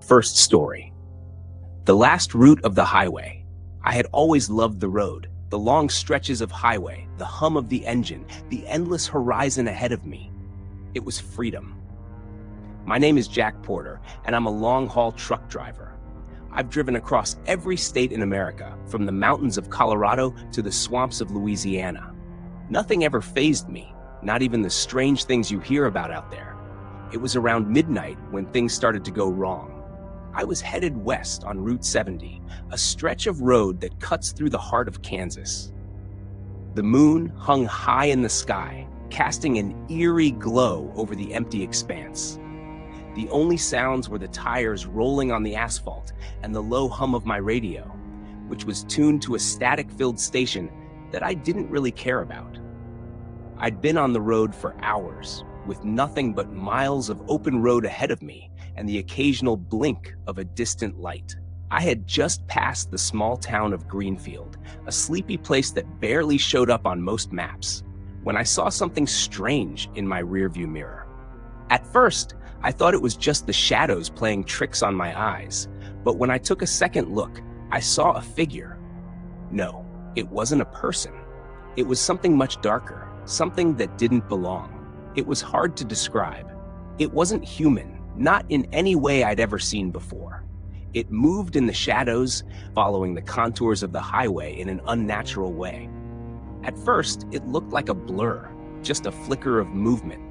First story. The last route of the highway. I had always loved the road, the long stretches of highway, the hum of the engine, the endless horizon ahead of me. It was freedom. My name is Jack Porter, and I'm a long-haul truck driver. I've driven across every state in America, from the mountains of Colorado to the swamps of Louisiana. Nothing ever fazed me, not even the strange things you hear about out there. It was around midnight when things started to go wrong. I was headed west on Route 70, a stretch of road that cuts through the heart of Kansas. The moon hung high in the sky, casting an eerie glow over the empty expanse. The only sounds were the tires rolling on the asphalt and the low hum of my radio, which was tuned to a static-filled station that I didn't really care about. I'd been on the road for hours, with nothing but miles of open road ahead of me and the occasional blink of a distant light. I had just passed the small town of Greenfield, a sleepy place that barely showed up on most maps, when I saw something strange in my rearview mirror. At first, I thought it was just the shadows playing tricks on my eyes, but when I took a second look, I saw a figure. No, it wasn't a person. It was something much darker, something that didn't belong. It was hard to describe. It wasn't human, not in any way I'd ever seen before. It moved in the shadows, following the contours of the highway in an unnatural way. At first, it looked like a blur, just a flicker of movement.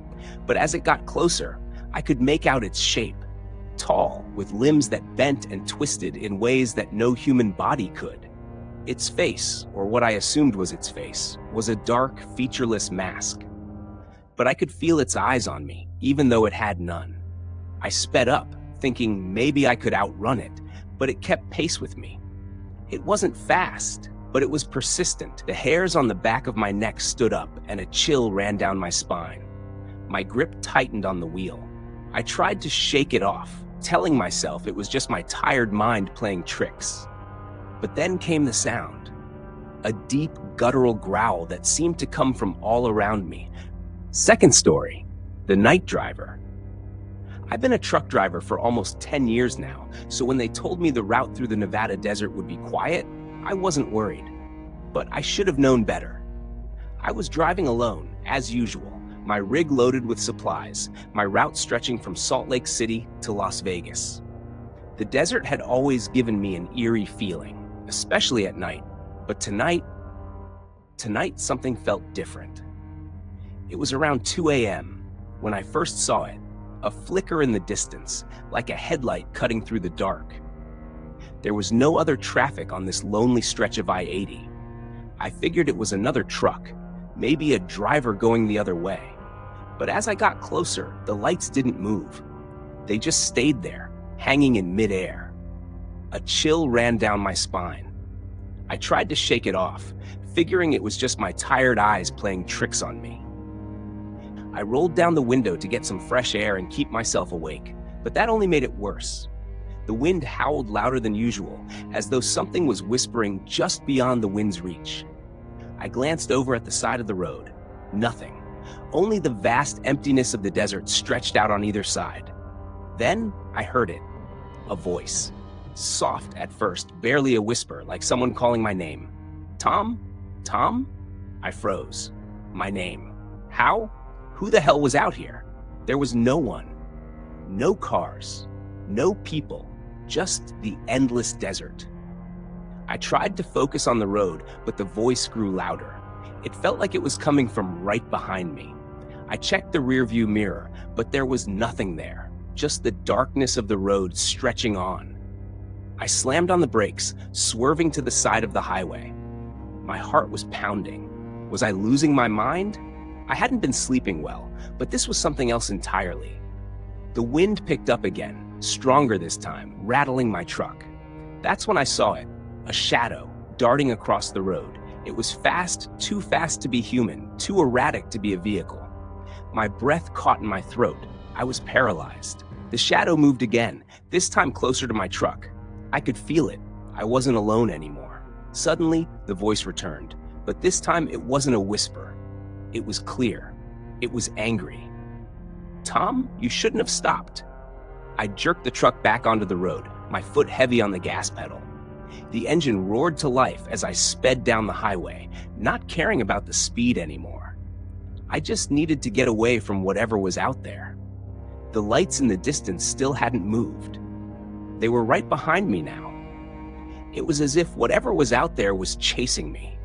But as it got closer, I could make out its shape. Tall, with limbs that bent and twisted in ways that no human body could. Its face, or what I assumed was its face, was a dark, featureless mask. But I could feel its eyes on me, even though it had none. I sped up, thinking maybe I could outrun it, but it kept pace with me. It wasn't fast, but it was persistent. The hairs on the back of my neck stood up, and a chill ran down my spine. My grip tightened on the wheel. I tried to shake it off, telling myself it was just my tired mind playing tricks. But then came the sound. A deep, guttural growl that seemed to come from all around me. Second story. The night driver. I've been a truck driver for almost 10 years now, so when they told me the route through the Nevada desert would be quiet, I wasn't worried. But I should have known better. I was driving alone, as usual, my rig loaded with supplies, my route stretching from Salt Lake City to Las Vegas. The desert had always given me an eerie feeling, especially at night. But tonight something felt different. It was around 2 a.m. when I first saw it, a flicker in the distance, like a headlight cutting through the dark. There was no other traffic on this lonely stretch of I-80. I figured it was another truck, maybe a driver going the other way. But as I got closer, the lights didn't move. They just stayed there, hanging in midair. A chill ran down my spine. I tried to shake it off, figuring it was just my tired eyes playing tricks on me. I rolled down the window to get some fresh air and keep myself awake, but that only made it worse. The wind howled louder than usual, as though something was whispering just beyond the wind's reach. I glanced over at the side of the road. Nothing. Only the vast emptiness of the desert stretched out on either side. Then I heard it. A voice. Soft at first, barely a whisper, like someone calling my name. Tom? Tom? I froze. My name. How? Who the hell was out here? There was no one. No cars. No people. Just the endless desert. I tried to focus on the road, but the voice grew louder. It felt like it was coming from right behind me. I checked the rearview mirror, but there was nothing there. Just the darkness of the road stretching on. I slammed on the brakes, swerving to the side of the highway. My heart was pounding. Was I losing my mind? I hadn't been sleeping well, but this was something else entirely. The wind picked up again, stronger this time, rattling my truck. That's when I saw it, a shadow darting across the road. It was fast, too fast to be human, too erratic to be a vehicle. My breath caught in my throat. I was paralyzed. The shadow moved again, this time closer to my truck. I could feel it. I wasn't alone anymore. Suddenly, the voice returned, but this time it wasn't a whisper. It was clear. It was angry. Tom, you shouldn't have stopped. I jerked the truck back onto the road, my foot heavy on the gas pedal. The engine roared to life as I sped down the highway, not caring about the speed anymore. I just needed to get away from whatever was out there. The lights in the distance still hadn't moved. They were right behind me now. It was as if whatever was out there was chasing me.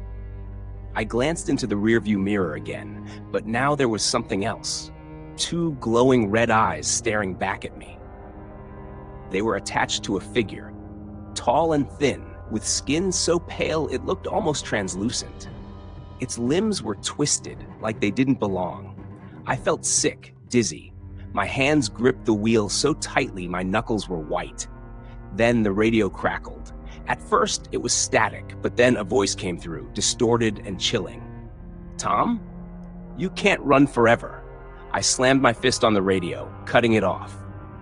I glanced into the rearview mirror again, but now there was something else. 2 glowing red eyes staring back at me. They were attached to a figure, tall and thin, with skin so pale it looked almost translucent. Its limbs were twisted, like they didn't belong. I felt sick, dizzy. My hands gripped the wheel so tightly my knuckles were white. Then the radio crackled. At first, it was static, but then a voice came through, distorted and chilling. "Tom? You can't run forever." I slammed my fist on the radio, cutting it off.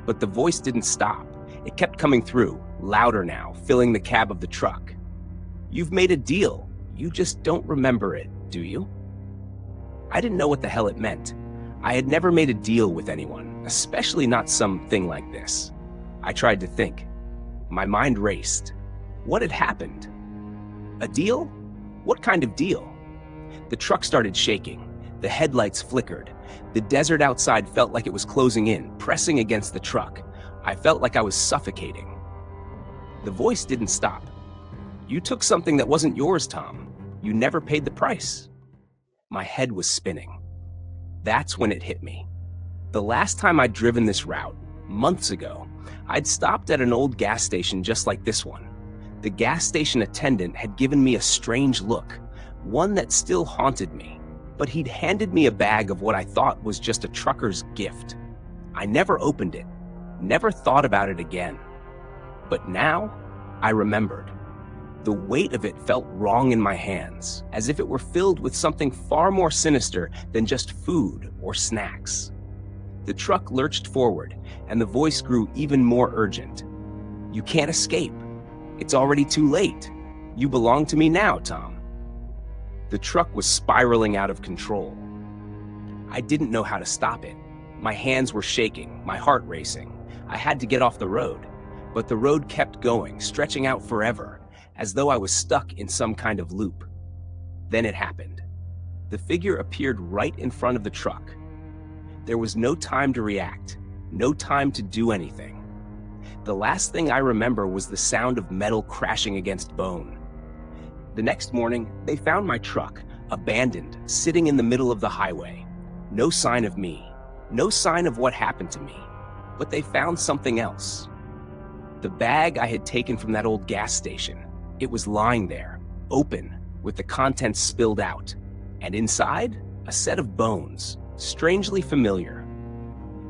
But the voice didn't stop. It kept coming through, louder now, filling the cab of the truck. "You've made a deal. You just don't remember it, do you?" I didn't know what the hell it meant. I had never made a deal with anyone, especially not something like this. I tried to think. My mind raced. What had happened? A deal? What kind of deal? The truck started shaking. The headlights flickered. The desert outside felt like it was closing in, pressing against the truck. I felt like I was suffocating. The voice didn't stop. "You took something that wasn't yours, Tom. You never paid the price." My head was spinning. That's when it hit me. The last time I'd driven this route, months ago, I'd stopped at an old gas station just like this one. The gas station attendant had given me a strange look, one that still haunted me, but he'd handed me a bag of what I thought was just a trucker's gift. I never opened it, never thought about it again. But now, I remembered. The weight of it felt wrong in my hands, as if it were filled with something far more sinister than just food or snacks. The truck lurched forward, and the voice grew even more urgent. "You can't escape. It's already too late. You belong to me now, Tom." The truck was spiraling out of control. I didn't know how to stop it. My hands were shaking, my heart racing. I had to get off the road, but the road kept going, stretching out forever, as though I was stuck in some kind of loop. Then it happened. The figure appeared right in front of the truck. There was no time to react, no time to do anything. The last thing I remember was the sound of metal crashing against bone. The next morning, they found my truck, abandoned, sitting in the middle of the highway. No sign of me, no sign of what happened to me, but they found something else. The bag I had taken from that old gas station. It was lying there, open, with the contents spilled out, and inside, a set of bones, strangely familiar.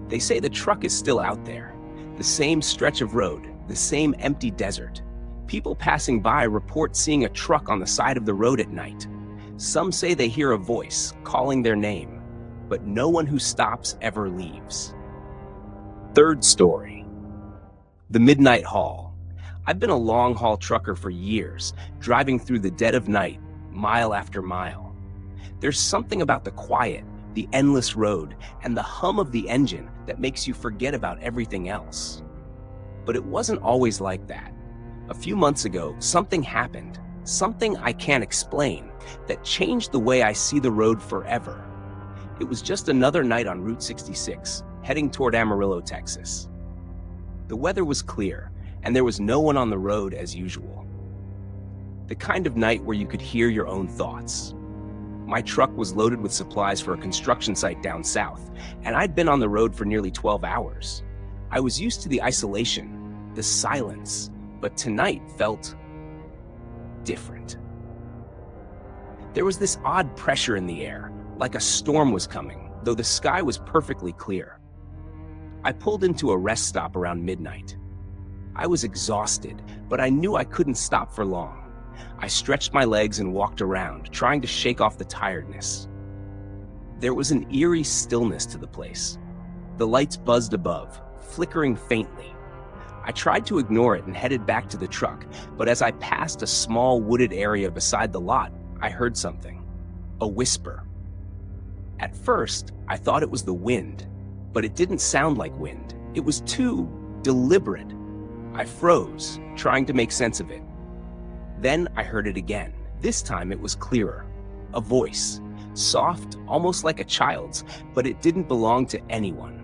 They say the truck is still out there, the same stretch of road, the same empty desert. People passing by report seeing a truck on the side of the road at night. Some say they hear a voice calling their name, but no one who stops ever leaves. Third story. The Midnight Haul. I've been a long-haul trucker for years, driving through the dead of night, mile after mile. There's something about the quiet, the endless road, and the hum of the engine that makes you forget about everything else. But it wasn't always like that. A few months ago, something happened, something I can't explain, that changed the way I see the road forever. It was just another night on Route 66, heading toward Amarillo, Texas. The weather was clear, and there was no one on the road as usual. The kind of night where you could hear your own thoughts. My truck was loaded with supplies for a construction site down south, and I'd been on the road for nearly 12 hours. I was used to the isolation, the silence, but tonight felt different. There was this odd pressure in the air, like a storm was coming, though the sky was perfectly clear. I pulled into a rest stop around midnight. I was exhausted, but I knew I couldn't stop for long. I stretched my legs and walked around, trying to shake off the tiredness. There was an eerie stillness to the place. The lights buzzed above, flickering faintly. I tried to ignore it and headed back to the truck, but as I passed a small wooded area beside the lot, I heard something. A whisper. At first, I thought it was the wind, but it didn't sound like wind. It was too Deliberate. I froze, trying to make sense of it. Then I heard it again. This time it was clearer. A voice. Soft, almost like a child's, but it didn't belong to anyone.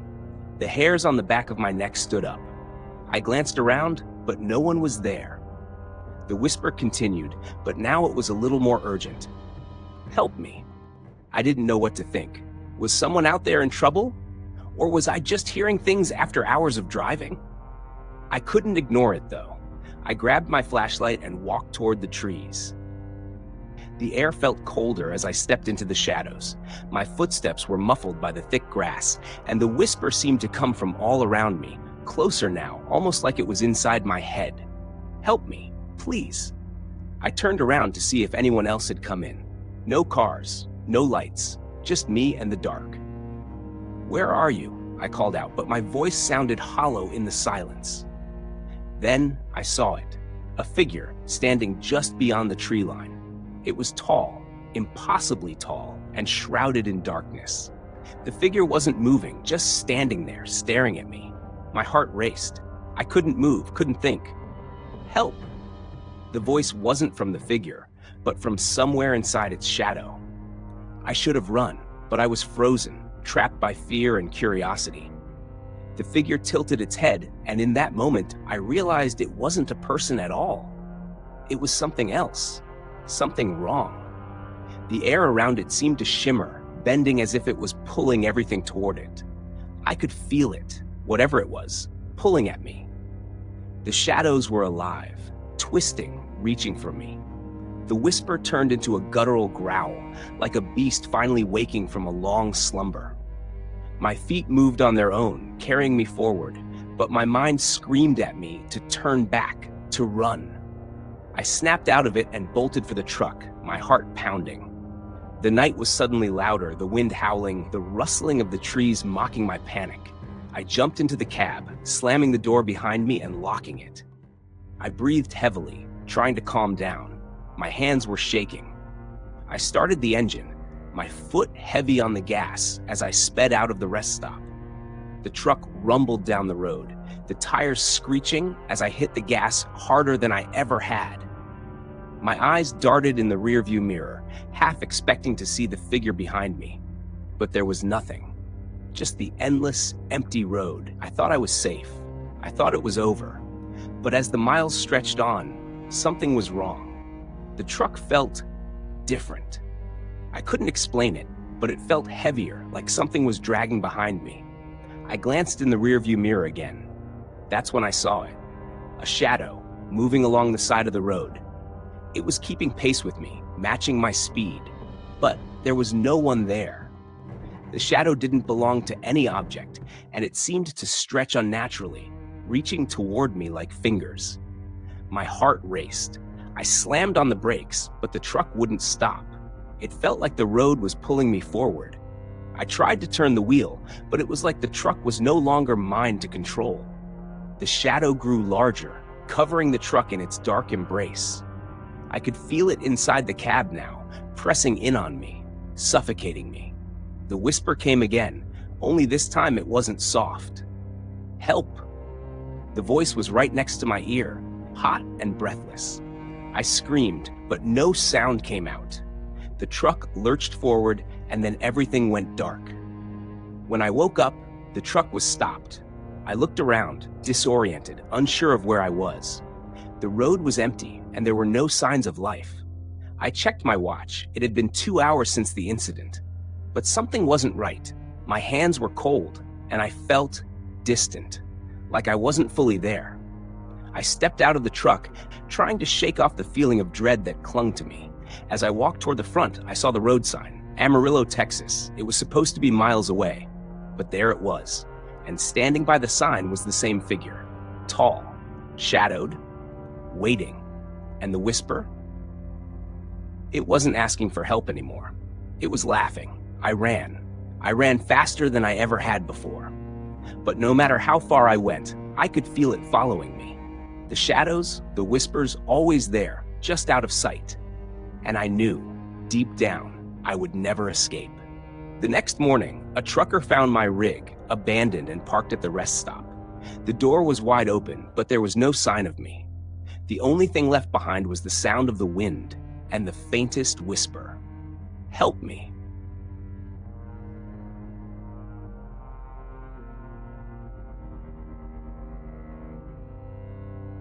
The hairs on the back of my neck stood up. I glanced around, but no one was there. The whisper continued, but now it was a little more urgent. Help me. I didn't know what to think. Was someone out there in trouble? Or was I just hearing things after hours of driving? I couldn't ignore it, though. I grabbed my flashlight and walked toward the trees. The air felt colder as I stepped into the shadows. My footsteps were muffled by the thick grass, and the whisper seemed to come from all around me, closer now, almost like it was inside my head. Help me, please. I turned around to see if anyone else had come in. No cars, no lights, just me and the dark. Where are you? I called out, but my voice sounded hollow in the silence. Then I saw it, a figure standing just beyond the tree line. It was tall, impossibly tall, and shrouded in darkness. The figure wasn't moving, just standing there, staring at me. My heart raced. I couldn't move, couldn't think. Help! The voice wasn't from the figure, but from somewhere inside its shadow. I should have run, but I was frozen, trapped by fear and curiosity. The figure tilted its head, and in that moment, I realized it wasn't a person at all. It was something else. Something wrong. The air around it seemed to shimmer, bending as if it was pulling everything toward it. I could feel it, whatever it was, pulling at me. The shadows were alive, twisting, reaching for me. The whisper turned into a guttural growl, like a beast finally waking from a long slumber. My feet moved on their own, carrying me forward, but my mind screamed at me to turn back, to run. I snapped out of it and bolted for the truck, my heart pounding. The night was suddenly louder, the wind howling, the rustling of the trees mocking my panic. I jumped into the cab, slamming the door behind me and locking it. I breathed heavily, trying to calm down. My hands were shaking. I started the engine, my foot heavy on the gas as I sped out of the rest stop. The truck rumbled down the road, the tires screeching as I hit the gas harder than I ever had. My eyes darted in the rearview mirror, half expecting to see the figure behind me. But there was nothing. Just the endless, empty road. I thought I was safe. I thought it was over. But as the miles stretched on, something was wrong. The truck felt different. I couldn't explain it, but it felt heavier, like something was dragging behind me. I glanced in the rearview mirror again. That's when I saw it. A shadow, moving along the side of the road. It was keeping pace with me, matching my speed. But there was no one there. The shadow didn't belong to any object, and it seemed to stretch unnaturally, reaching toward me like fingers. My heart raced. I slammed on the brakes, but the truck wouldn't stop. It felt like the road was pulling me forward. I tried to turn the wheel, but it was like the truck was no longer mine to control. The shadow grew larger, covering the truck in its dark embrace. I could feel it inside the cab now, pressing in on me, suffocating me. The whisper came again, only this time it wasn't soft. Help! The voice was right next to my ear, hot and breathless. I screamed, but no sound came out. The truck lurched forward, and then everything went dark. When I woke up, the truck was stopped. I looked around, disoriented, unsure of where I was. The road was empty, and there were no signs of life. I checked my watch. It had been 2 hours since the incident. But something wasn't right. My hands were cold, and I felt distant, like I wasn't fully there. I stepped out of the truck, trying to shake off the feeling of dread that clung to me. As I walked toward the front, I saw the road sign, Amarillo, Texas. It was supposed to be miles away, but there it was. And standing by the sign was the same figure, tall, shadowed, waiting. And the whisper? It wasn't asking for help anymore. It was laughing. I ran. I ran faster than I ever had before. But no matter how far I went, I could feel it following me. The shadows, the whispers, always there, just out of sight. And I knew, deep down, I would never escape. The next morning, a trucker found my rig, abandoned and parked at the rest stop. The door was wide open, but there was no sign of me. The only thing left behind was the sound of the wind and the faintest whisper. Help me.